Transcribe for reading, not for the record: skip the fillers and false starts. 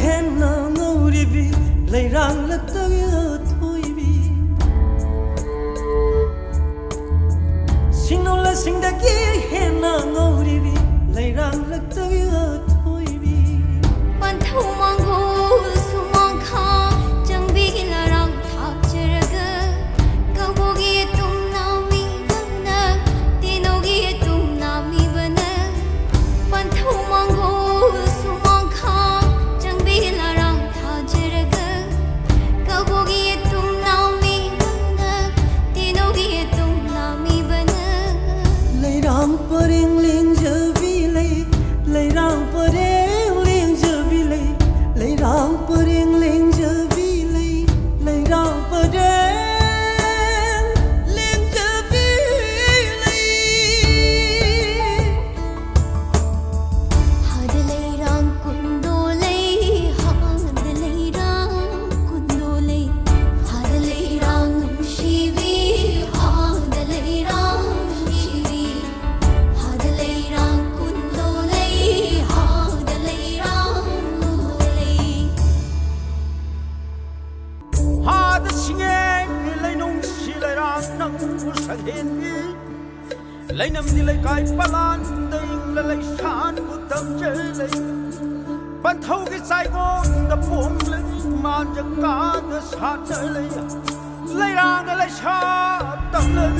hen na ngori bi lai rang la ta thoi bi sino la sing da ki hen na ngori bi lai rang la ta thoi bi ban thâu mang go su mang kha chang bi la rang tha cher ga ka bo gi tum na mi bana ti no gi tum na mi bana ban thâu mang go su mang kha chang bi la rang tha cher ga ka bo gi tum na mi bana ti no gi tum na mi bana lai rang pareng leng je vi lai rang pareng leng je vi lai rang pareng leng je vi lai rang pareng leng je vi had lai rang kun do lai hang de lai rang kun do lai had lai rang shi vi hang de lai rang shi vi had lai rang kun do lai hang de lai rang kun do lai ha da singe lai nong si lai rang nang u sa hen ni lai nam ni lai kai palan ding la lai san u tam che lai ban thâu cái sai go da pom lai man ja ka da sa che lai rang lai sa tam lai